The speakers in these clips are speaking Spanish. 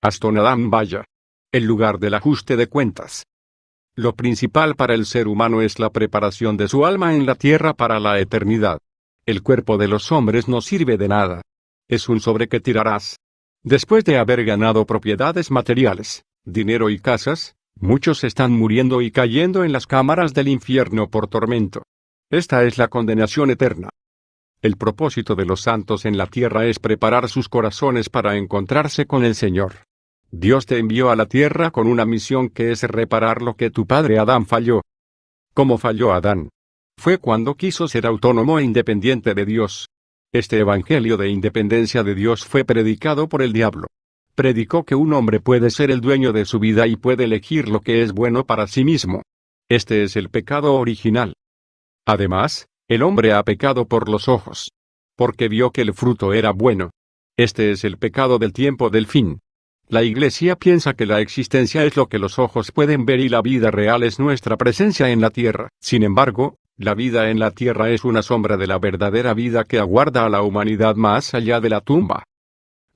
Astonadam Vaya. El lugar del ajuste de cuentas. Lo principal para el ser humano es la preparación de su alma en la tierra para la eternidad. El cuerpo de los hombres no sirve de nada. Es un sobre que tirarás. Después de haber ganado propiedades materiales, dinero y casas, muchos están muriendo y cayendo en las cámaras del infierno por tormento. Esta es la condenación eterna. El propósito de los santos en la tierra es preparar sus corazones para encontrarse con el Señor. Dios te envió a la tierra con una misión que es reparar lo que tu padre Adán falló. ¿Cómo falló Adán? Fue cuando quiso ser autónomo e independiente de Dios. Este evangelio de independencia de Dios fue predicado por el diablo. Predicó que un hombre puede ser el dueño de su vida y puede elegir lo que es bueno para sí mismo. Este es el pecado original. Además, el hombre ha pecado por los ojos, porque vio que el fruto era bueno. Este es el pecado del tiempo del fin. La Iglesia piensa que la existencia es lo que los ojos pueden ver y la vida real es nuestra presencia en la tierra. Sin embargo, la vida en la tierra es una sombra de la verdadera vida que aguarda a la humanidad más allá de la tumba.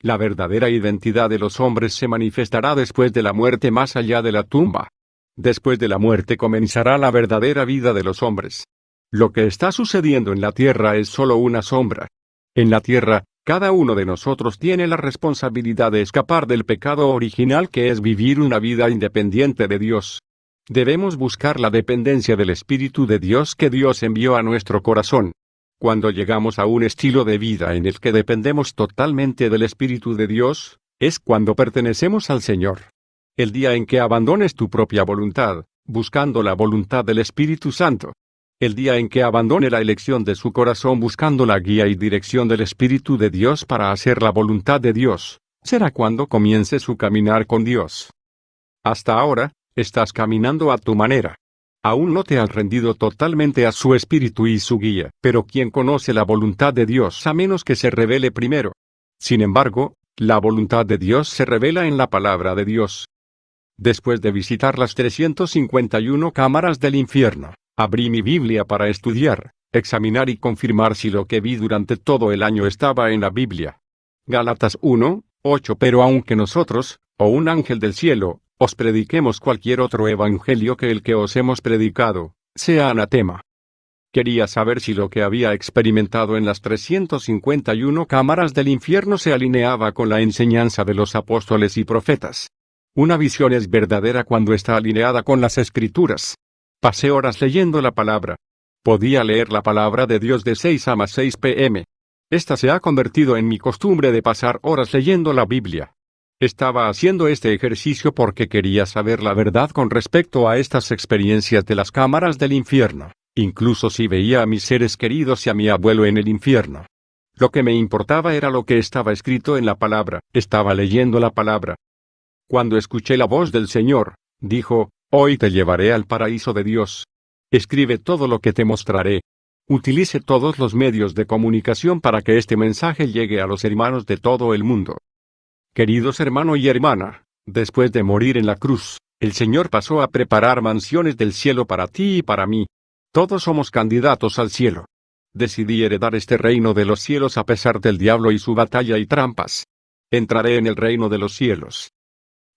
La verdadera identidad de los hombres se manifestará después de la muerte más allá de la tumba. Después de la muerte comenzará la verdadera vida de los hombres. Lo que está sucediendo en la tierra es solo una sombra. En la tierra, cada uno de nosotros tiene la responsabilidad de escapar del pecado original que es vivir una vida independiente de Dios. Debemos buscar la dependencia del Espíritu de Dios que Dios envió a nuestro corazón. Cuando llegamos a un estilo de vida en el que dependemos totalmente del Espíritu de Dios, es cuando pertenecemos al Señor. El día en que abandones tu propia voluntad, buscando la voluntad del Espíritu Santo. El día en que abandone la elección de su corazón buscando la guía y dirección del Espíritu de Dios para hacer la voluntad de Dios, será cuando comience su caminar con Dios. Hasta ahora, estás caminando a tu manera. Aún no te has rendido totalmente a su Espíritu y su guía, pero ¿quién conoce la voluntad de Dios a menos que se revele primero? Sin embargo, la voluntad de Dios se revela en la palabra de Dios. Después de visitar las 351 cámaras del infierno, abrí mi Biblia para estudiar, examinar y confirmar si lo que vi durante todo el año estaba en la Biblia. Gálatas 1:8 Pero aunque nosotros, o un ángel del cielo, os prediquemos cualquier otro evangelio que el que os hemos predicado, sea anatema. Quería saber si lo que había experimentado en las 351 cámaras del infierno se alineaba con la enseñanza de los apóstoles y profetas. Una visión es verdadera cuando está alineada con las Escrituras. Pasé horas leyendo la palabra. Podía leer la palabra de Dios de 6 a 6 p.m. Esta se ha convertido en mi costumbre de pasar horas leyendo la Biblia. Estaba haciendo este ejercicio porque quería saber la verdad con respecto a estas experiencias de las cámaras del infierno, incluso si veía a mis seres queridos y a mi abuelo en el infierno. Lo que me importaba era lo que estaba escrito en la palabra. Estaba leyendo la palabra. Cuando escuché la voz del Señor, dijo: Hoy te llevaré al paraíso de Dios. Escribe todo lo que te mostraré. Utilice todos los medios de comunicación para que este mensaje llegue a los hermanos de todo el mundo. Queridos hermano y hermana, después de morir en la cruz, el Señor pasó a preparar mansiones del cielo para ti y para mí. Todos somos candidatos al cielo. Decidí heredar este reino de los cielos a pesar del diablo y su batalla y trampas. Entraré en el reino de los cielos.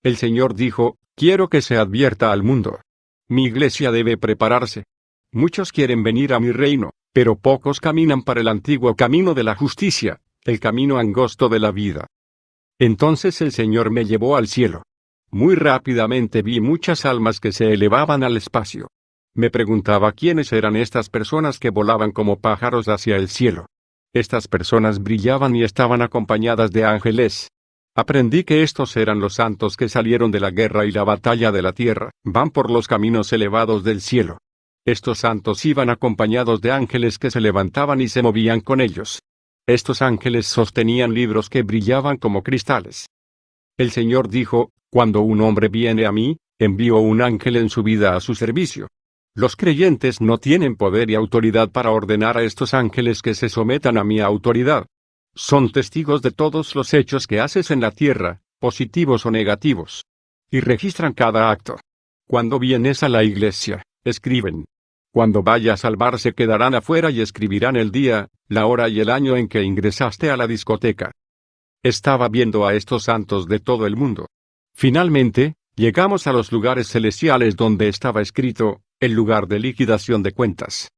El Señor dijo: Quiero que se advierta al mundo. Mi iglesia debe prepararse. Muchos quieren venir a mi reino, pero pocos caminan para el antiguo camino de la justicia, el camino angosto de la vida. Entonces el Señor me llevó al cielo. Muy rápidamente vi muchas almas que se elevaban al espacio. Me preguntaba quiénes eran estas personas que volaban como pájaros hacia el cielo. Estas personas brillaban y estaban acompañadas de ángeles. Aprendí que estos eran los santos que salieron de la guerra y la batalla de la tierra, van por los caminos elevados del cielo. Estos santos iban acompañados de ángeles que se levantaban y se movían con ellos. Estos ángeles sostenían libros que brillaban como cristales. El Señor dijo: Cuando un hombre viene a mí, envío un ángel en su vida a su servicio. Los creyentes no tienen poder y autoridad para ordenar a estos ángeles que se sometan a mi autoridad. Son testigos de todos los hechos que haces en la tierra, positivos o negativos. Y registran cada acto. Cuando vienes a la iglesia, escriben. Cuando vaya a salvarse quedarán afuera y escribirán el día, la hora y el año en que ingresaste a la discoteca. Estaba viendo a estos santos de todo el mundo. Finalmente, llegamos a los lugares celestiales donde estaba escrito, el lugar de liquidación de cuentas.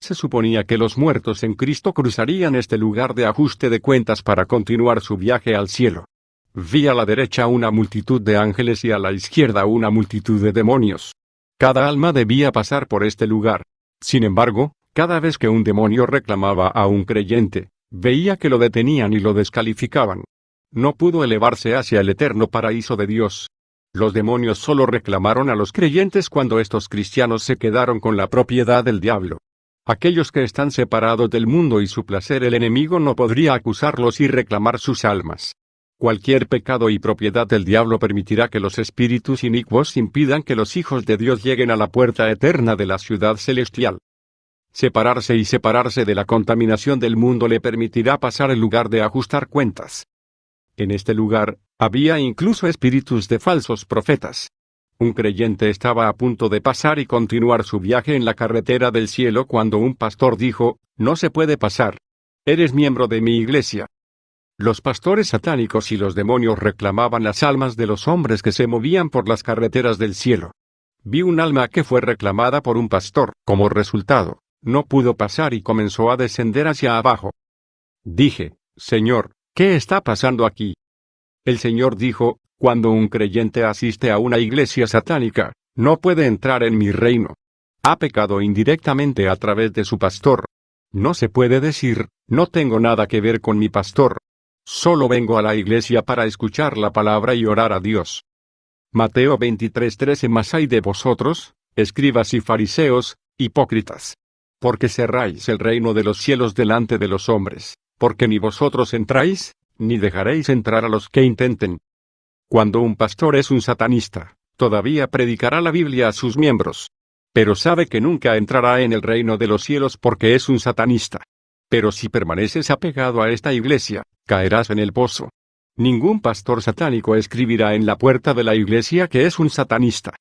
Se suponía que los muertos en Cristo cruzarían este lugar de ajuste de cuentas para continuar su viaje al cielo. Vi a la derecha una multitud de ángeles y a la izquierda una multitud de demonios. Cada alma debía pasar por este lugar. Sin embargo, cada vez que un demonio reclamaba a un creyente, veía que lo detenían y lo descalificaban. No pudo elevarse hacia el eterno paraíso de Dios. Los demonios solo reclamaron a los creyentes cuando estos cristianos se quedaron con la propiedad del diablo. Aquellos que están separados del mundo y su placer, el enemigo no podría acusarlos y reclamar sus almas. Cualquier pecado y propiedad del diablo permitirá que los espíritus inicuos impidan que los hijos de Dios lleguen a la puerta eterna de la ciudad celestial. Separarse de la contaminación del mundo le permitirá pasar el lugar de ajustar cuentas. En este lugar, había incluso espíritus de falsos profetas. Un creyente estaba a punto de pasar y continuar su viaje en la carretera del cielo cuando un pastor dijo, «No se puede pasar. Eres miembro de mi iglesia». Los pastores satánicos y los demonios reclamaban las almas de los hombres que se movían por las carreteras del cielo. Vi un alma que fue reclamada por un pastor. Como resultado, no pudo pasar y comenzó a descender hacia abajo. Dije, «Señor, ¿qué está pasando aquí?» El Señor dijo, «Cuando un creyente asiste a una iglesia satánica, no puede entrar en mi reino. Ha pecado indirectamente a través de su pastor. No se puede decir, no tengo nada que ver con mi pastor. Solo vengo a la iglesia para escuchar la palabra y orar a Dios». Mateo 23:13 Mas hay de vosotros, escribas y fariseos, hipócritas. Porque cerráis el reino de los cielos delante de los hombres, porque ni vosotros entráis, ni dejaréis entrar a los que intenten. Cuando un pastor es un satanista, todavía predicará la Biblia a sus miembros. Pero sabe que nunca entrará en el reino de los cielos porque es un satanista. Pero si permaneces apegado a esta iglesia, caerás en el pozo. Ningún pastor satánico escribirá en la puerta de la iglesia que es un satanista.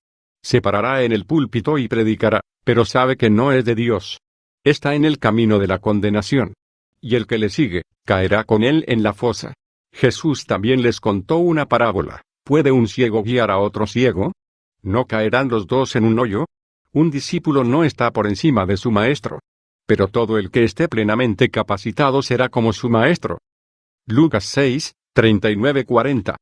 Se parará en el púlpito y predicará, pero sabe que no es de Dios. Está en el camino de la condenación. Y el que le sigue, caerá con él en la fosa. Jesús también les contó una parábola. ¿Puede un ciego guiar a otro ciego? ¿No caerán los dos en un hoyo? Un discípulo no está por encima de su maestro. Pero todo el que esté plenamente capacitado será como su maestro. Lucas 6, 39-40.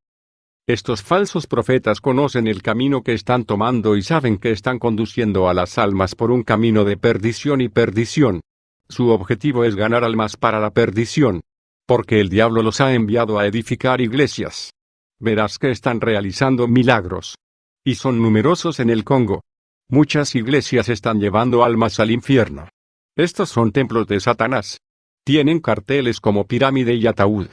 Estos falsos profetas conocen el camino que están tomando y saben que están conduciendo a las almas por un camino de perdición y perdición. Su objetivo es ganar almas para la perdición. Porque el diablo los ha enviado a edificar iglesias. Verás que están realizando milagros. Y son numerosos en el Congo. Muchas iglesias están llevando almas al infierno. Estos son templos de Satanás. Tienen carteles como pirámide y ataúd.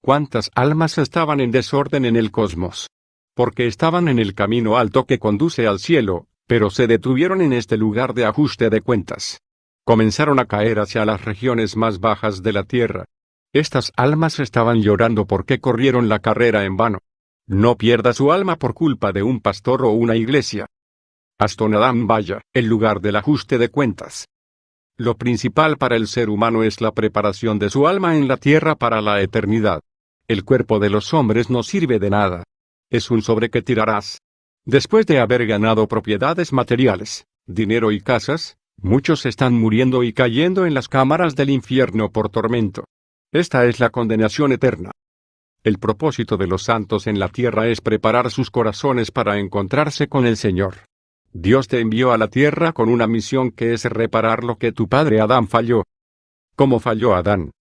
¿Cuántas almas estaban en desorden en el cosmos? Porque estaban en el camino alto que conduce al cielo, pero se detuvieron en este lugar de ajuste de cuentas. Comenzaron a caer hacia las regiones más bajas de la tierra. Estas almas estaban llorando porque corrieron la carrera en vano. No pierda su alma por culpa de un pastor o una iglesia. Astonadam Vaya, el lugar del ajuste de cuentas. Lo principal para el ser humano es la preparación de su alma en la tierra para la eternidad. El cuerpo de los hombres no sirve de nada. Es un sobre que tirarás. Después de haber ganado propiedades materiales, dinero y casas, muchos están muriendo y cayendo en las cámaras del infierno por tormento. Esta es la condenación eterna. El propósito de los santos en la tierra es preparar sus corazones para encontrarse con el Señor. Dios te envió a la tierra con una misión que es reparar lo que tu padre Adán falló. ¿Cómo falló Adán?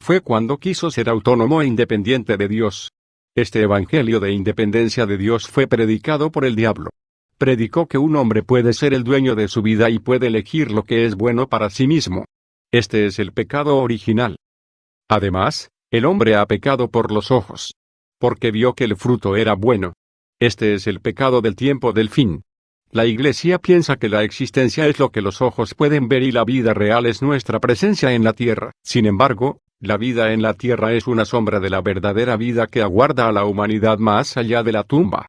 Fue cuando quiso ser autónomo e independiente de Dios. Este evangelio de independencia de Dios fue predicado por el diablo. Predicó que un hombre puede ser el dueño de su vida y puede elegir lo que es bueno para sí mismo. Este es el pecado original. Además, el hombre ha pecado por los ojos. Porque vio que el fruto era bueno. Este es el pecado del tiempo del fin. La Iglesia piensa que la existencia es lo que los ojos pueden ver y la vida real es nuestra presencia en la tierra. Sin embargo, la vida en la tierra es una sombra de la verdadera vida que aguarda a la humanidad más allá de la tumba.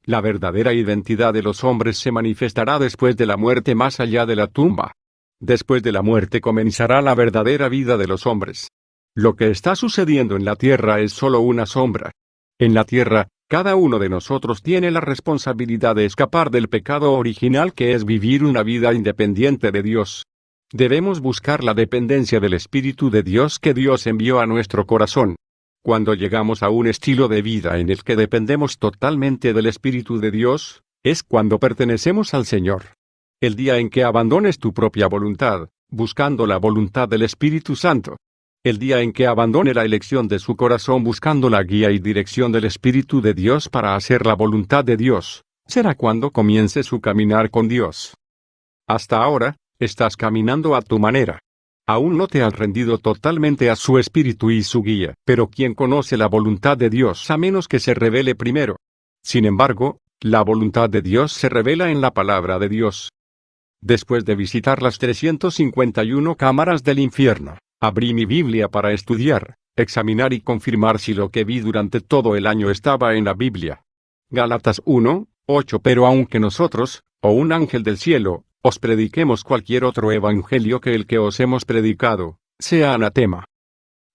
La verdadera identidad de los hombres se manifestará después de la muerte más allá de la tumba. Después de la muerte comenzará la verdadera vida de los hombres. Lo que está sucediendo en la tierra es solo una sombra. En la tierra, Cada uno de nosotros tiene la responsabilidad de escapar del pecado original, que es vivir una vida independiente de Dios. Debemos buscar la dependencia del Espíritu de Dios que Dios envió a nuestro corazón. Cuando llegamos a un estilo de vida en el que dependemos totalmente del Espíritu de Dios, es cuando pertenecemos al Señor. El día en que abandones tu propia voluntad, buscando la voluntad del Espíritu Santo. El día en que abandone la elección de su corazón buscando la guía y dirección del Espíritu de Dios para hacer la voluntad de Dios, será cuando comience su caminar con Dios. Hasta ahora, estás caminando a tu manera. Aún no te has rendido totalmente a su Espíritu y su guía, pero ¿quién conoce la voluntad de Dios a menos que se revele primero? Sin embargo, la voluntad de Dios se revela en la palabra de Dios. Después de visitar las 351 cámaras del infierno, abrí mi Biblia para estudiar, examinar y confirmar si lo que vi durante todo el año estaba en la Biblia. Gálatas 1:8. Pero aunque nosotros, o un ángel del cielo, os prediquemos cualquier otro evangelio que el que os hemos predicado, sea anatema.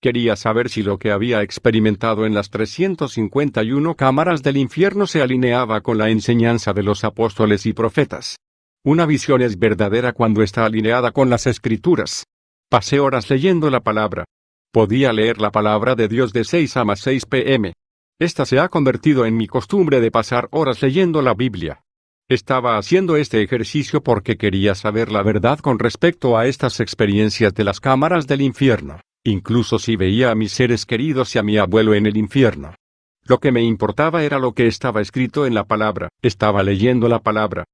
Quería saber si lo que había experimentado en las 351 cámaras del infierno se alineaba con la enseñanza de los apóstoles y profetas. Una visión es verdadera cuando está alineada con las Escrituras. Pasé horas leyendo la palabra. Podía leer la palabra de Dios de 6 a 6 p.m. Esta se ha convertido en mi costumbre de pasar horas leyendo la Biblia. Estaba haciendo este ejercicio porque quería saber la verdad con respecto a estas experiencias de las cámaras del infierno, incluso si veía a mis seres queridos y a mi abuelo en el infierno. Lo que me importaba era lo que estaba escrito en la palabra. Estaba leyendo la palabra.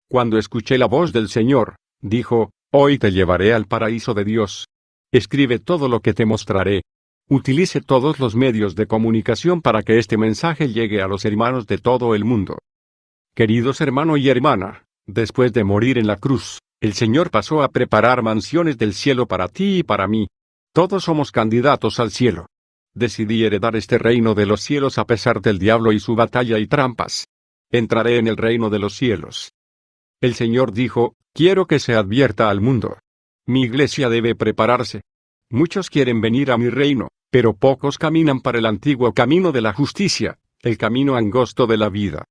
Cuando escuché la voz del Señor, dijo: hoy te llevaré al paraíso de Dios. Escribe todo lo que te mostraré. Utilice todos los medios de comunicación para que este mensaje llegue a los hermanos de todo el mundo. Queridos hermano y hermana, después de morir en la cruz, el Señor pasó a preparar mansiones del cielo para ti y para mí. Todos somos candidatos al cielo. Decidí heredar este reino de los cielos a pesar del diablo y su batalla y trampas. Entraré en el reino de los cielos. El Señor dijo: quiero que se advierta al mundo. Mi iglesia debe prepararse. Muchos quieren venir a mi reino, pero pocos caminan para el antiguo camino de la justicia, el camino angosto de la vida.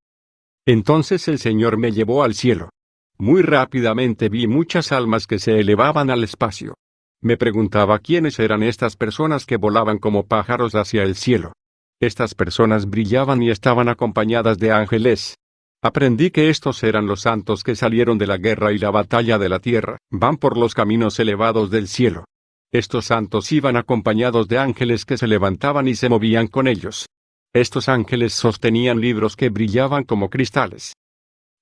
Entonces el Señor me llevó al cielo. Muy rápidamente vi muchas almas que se elevaban al espacio. Me preguntaba quiénes eran estas personas que volaban como pájaros hacia el cielo. Estas personas brillaban y estaban acompañadas de ángeles. Aprendí que estos eran los santos que salieron de la guerra y la batalla de la tierra, van por los caminos elevados del cielo. Estos santos iban acompañados de ángeles que se levantaban y se movían con ellos. Estos ángeles sostenían libros que brillaban como cristales.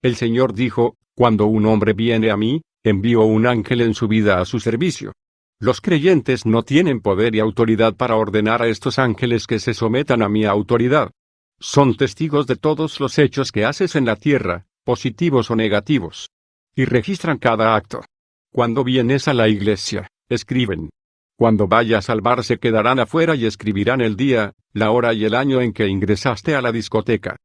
El Señor dijo: cuando un hombre viene a mí, envío un ángel en su vida a su servicio. Los creyentes no tienen poder y autoridad para ordenar a estos ángeles que se sometan a mi autoridad. Son testigos de todos los hechos que haces en la tierra, positivos o negativos. Y registran cada acto. Cuando vienes a la iglesia, escriben. Cuando vayas al bar se quedarán afuera y escribirán el día, la hora y el año en que ingresaste a la discoteca.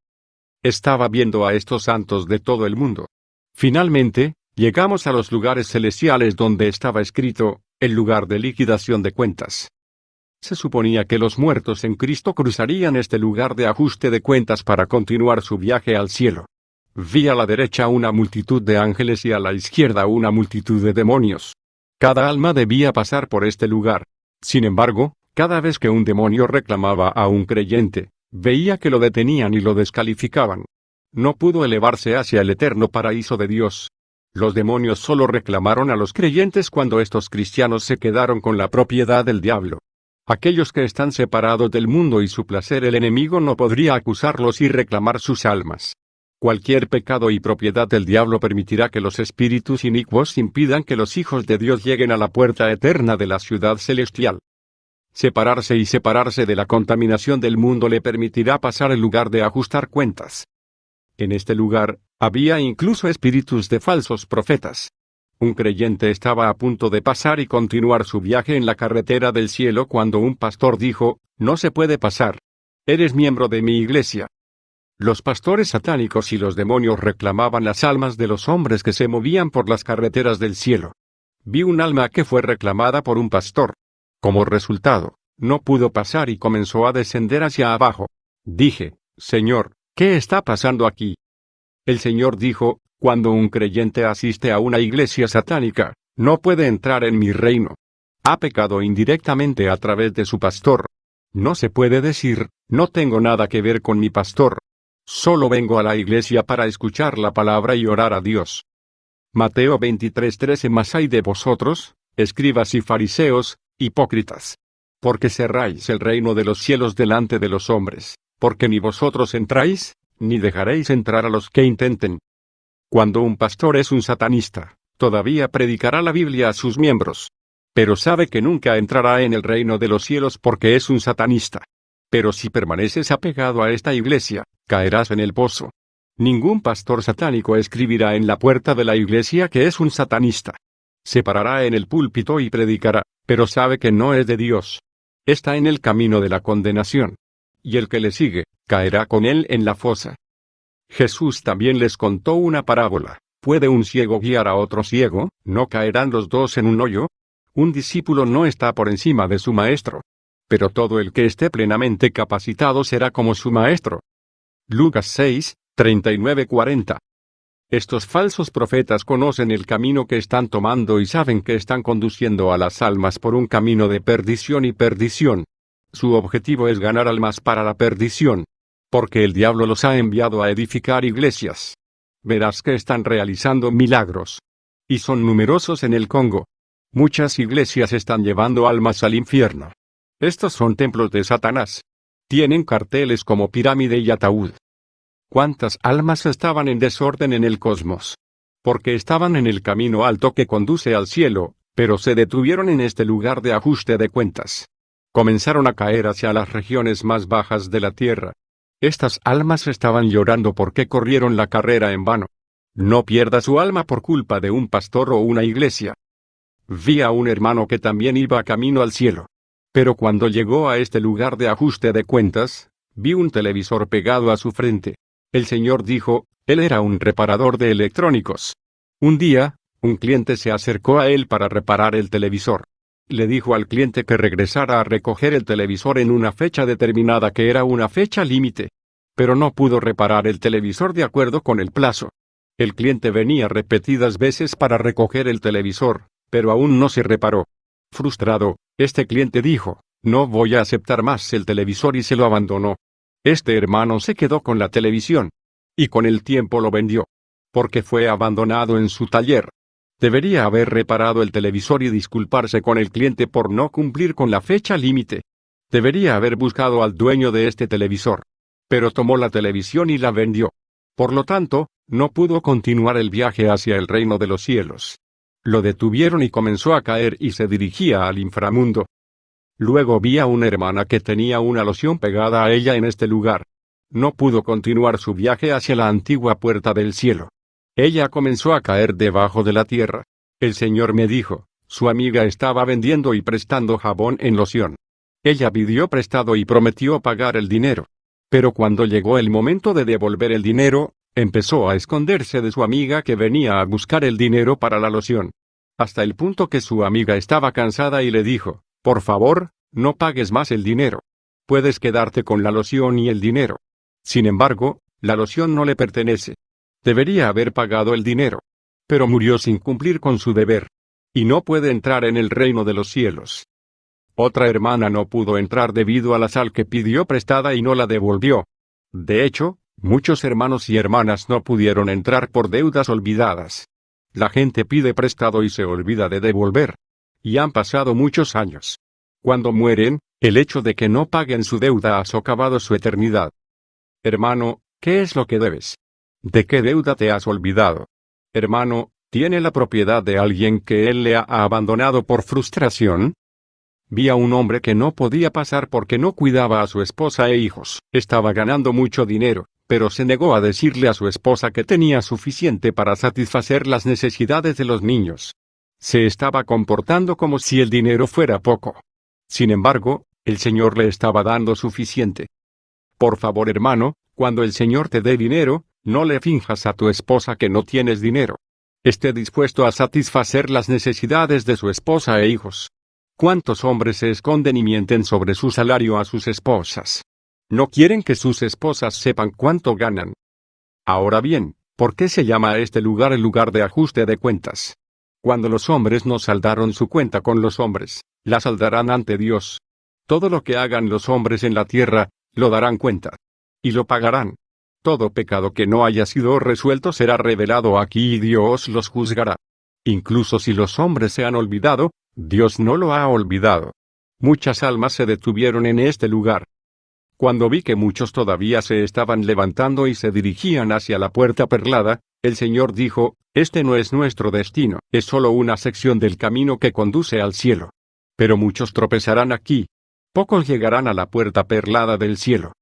Estaba viendo a estos santos de todo el mundo. Finalmente, llegamos a los lugares celestiales donde estaba escrito, el lugar de liquidación de cuentas. Se suponía que los muertos en Cristo cruzarían este lugar de ajuste de cuentas para continuar su viaje al cielo. Vi a la derecha una multitud de ángeles y a la izquierda una multitud de demonios. Cada alma debía pasar por este lugar. Sin embargo, cada vez que un demonio reclamaba a un creyente, veía que lo detenían y lo descalificaban. No pudo elevarse hacia el eterno paraíso de Dios. Los demonios solo reclamaron a los creyentes cuando estos cristianos se quedaron con la propiedad del diablo. Aquellos que están separados del mundo y su placer, el enemigo no podría acusarlos y reclamar sus almas. Cualquier pecado y propiedad del diablo permitirá que los espíritus inicuos impidan que los hijos de Dios lleguen a la puerta eterna de la ciudad celestial. Separarse de la contaminación del mundo le permitirá pasar el lugar de ajustar cuentas. En este lugar, había incluso espíritus de falsos profetas. Un creyente estaba a punto de pasar y continuar su viaje en la carretera del cielo cuando un pastor dijo: no se puede pasar. Eres miembro de mi iglesia. Los pastores satánicos y los demonios reclamaban las almas de los hombres que se movían por las carreteras del cielo. Vi un alma que fue reclamada por un pastor. Como resultado, no pudo pasar y comenzó a descender hacia abajo. Dije: Señor, ¿qué está pasando aquí? El Señor dijo, cuando un creyente asiste a una iglesia satánica, no puede entrar en mi reino. Ha pecado indirectamente a través de su pastor. No se puede decir, no tengo nada que ver con mi pastor. Solo vengo a la iglesia para escuchar la palabra y orar a Dios. Mateo 23:13. Mas hay de vosotros, escribas y fariseos, hipócritas. Porque cerráis el reino de los cielos delante de los hombres, porque ni vosotros entráis, ni dejaréis entrar a los que intenten. Cuando un pastor es un satanista, todavía predicará la Biblia a sus miembros. Pero sabe que nunca entrará en el reino de los cielos porque es un satanista. Pero si permaneces apegado a esta iglesia, caerás en el pozo. Ningún pastor satánico escribirá en la puerta de la iglesia que es un satanista. Se parará en el púlpito y predicará, pero sabe que no es de Dios. Está en el camino de la condenación. Y el que le sigue, caerá con él en la fosa. Jesús también les contó una parábola. ¿Puede un ciego guiar a otro ciego? ¿No caerán los dos en un hoyo? Un discípulo no está por encima de su maestro. Pero todo el que esté plenamente capacitado será como su maestro. Lucas 6, 39-40. Estos falsos profetas conocen el camino que están tomando y saben que están conduciendo a las almas por un camino de perdición y perdición. Su objetivo es ganar almas para la perdición. Porque el diablo los ha enviado a edificar iglesias. Verás que están realizando milagros. Y son numerosos en el Congo. Muchas iglesias están llevando almas al infierno. Estos son templos de Satanás. Tienen carteles como pirámide y ataúd. ¿Cuántas almas estaban en desorden en el cosmos? Porque estaban en el camino alto que conduce al cielo, pero se detuvieron en este lugar de ajuste de cuentas. Comenzaron a caer hacia las regiones más bajas de la tierra. Estas almas estaban llorando porque corrieron la carrera en vano. No pierda su alma por culpa de un pastor o una iglesia. Vi a un hermano que también iba camino al cielo. Pero cuando llegó a este lugar de ajuste de cuentas, vi un televisor pegado a su frente. El Señor dijo, él era un reparador de electrónicos. Un día, un cliente se acercó a él para reparar el televisor. Le dijo al cliente que regresara a recoger el televisor en una fecha determinada que era una fecha límite. Pero no pudo reparar el televisor de acuerdo con el plazo. El cliente venía repetidas veces para recoger el televisor, pero aún no se reparó. Frustrado, este cliente dijo, no voy a aceptar más el televisor y se lo abandonó. Este hermano se quedó con la televisión. Y con el tiempo lo vendió. Porque fue abandonado en su taller. Debería haber reparado el televisor y disculparse con el cliente por no cumplir con la fecha límite. Debería haber buscado al dueño de este televisor. Pero tomó la televisión y la vendió. Por lo tanto, no pudo continuar el viaje hacia el reino de los cielos. Lo detuvieron y comenzó a caer y se dirigía al inframundo. Luego vi a una hermana que tenía una loción pegada a ella en este lugar. No pudo continuar su viaje hacia la antigua puerta del cielo. Ella comenzó a caer debajo de la tierra. El Señor me dijo, su amiga estaba vendiendo y prestando jabón en loción. Ella pidió prestado y prometió pagar el dinero. Pero cuando llegó el momento de devolver el dinero, empezó a esconderse de su amiga que venía a buscar el dinero para la loción. Hasta el punto que su amiga estaba cansada y le dijo, por favor, no pagues más el dinero. Puedes quedarte con la loción y el dinero. Sin embargo, la loción no le pertenece. Debería haber pagado el dinero. Pero murió sin cumplir con su deber. Y no puede entrar en el reino de los cielos. Otra hermana no pudo entrar debido a la sal que pidió prestada y no la devolvió. De hecho, muchos hermanos y hermanas no pudieron entrar por deudas olvidadas. La gente pide prestado y se olvida de devolver. Y han pasado muchos años. Cuando mueren, el hecho de que no paguen su deuda ha socavado su eternidad. Hermano, ¿qué es lo que debes? ¿De qué deuda te has olvidado? Hermano, ¿tiene la propiedad de alguien que él le ha abandonado por frustración? Vi a un hombre que no podía pasar porque no cuidaba a su esposa e hijos. Estaba ganando mucho dinero, pero se negó a decirle a su esposa que tenía suficiente para satisfacer las necesidades de los niños. Se estaba comportando como si el dinero fuera poco. Sin embargo, el Señor le estaba dando suficiente. Por favor, hermano, cuando el Señor te dé dinero, no le finjas a tu esposa que no tienes dinero. Esté dispuesto a satisfacer las necesidades de su esposa e hijos. ¿Cuántos hombres se esconden y mienten sobre su salario a sus esposas? No quieren que sus esposas sepan cuánto ganan. Ahora bien, ¿por qué se llama a este lugar el lugar de ajuste de cuentas? Cuando los hombres no saldaron su cuenta con los hombres, la saldarán ante Dios. Todo lo que hagan los hombres en la tierra, lo darán cuenta. Y lo pagarán. Todo pecado que no haya sido resuelto será revelado aquí y Dios los juzgará. Incluso si los hombres se han olvidado, Dios no lo ha olvidado. Muchas almas se detuvieron en este lugar. Cuando vi que muchos todavía se estaban levantando y se dirigían hacia la puerta perlada, el Señor dijo, este no es nuestro destino, es solo una sección del camino que conduce al cielo. Pero muchos tropezarán aquí. Pocos llegarán a la puerta perlada del cielo.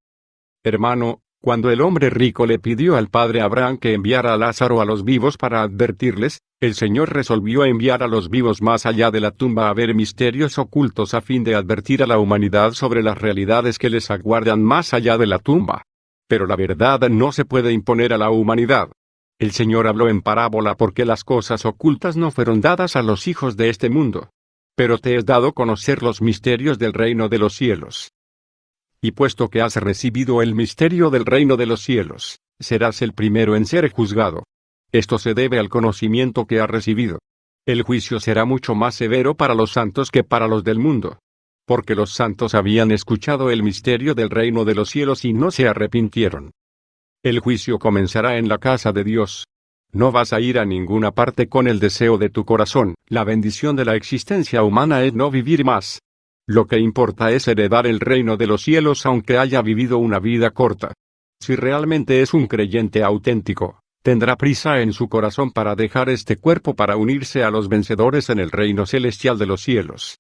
Hermano, cuando el hombre rico le pidió al padre Abraham que enviara a Lázaro a los vivos para advertirles, el Señor resolvió enviar a los vivos más allá de la tumba a ver misterios ocultos a fin de advertir a la humanidad sobre las realidades que les aguardan más allá de la tumba. Pero la verdad no se puede imponer a la humanidad. El Señor habló en parábola porque las cosas ocultas no fueron dadas a los hijos de este mundo. Pero te es dado conocer los misterios del reino de los cielos. Y puesto que has recibido el misterio del reino de los cielos, serás el primero en ser juzgado. Esto se debe al conocimiento que has recibido. El juicio será mucho más severo para los santos que para los del mundo. Porque los santos habían escuchado el misterio del reino de los cielos y no se arrepintieron. El juicio comenzará en la casa de Dios. No vas a ir a ninguna parte con el deseo de tu corazón. La bendición de la existencia humana es no vivir más. Lo que importa es heredar el reino de los cielos aunque haya vivido una vida corta. Si realmente es un creyente auténtico, tendrá prisa en su corazón para dejar este cuerpo para unirse a los vencedores en el reino celestial de los cielos.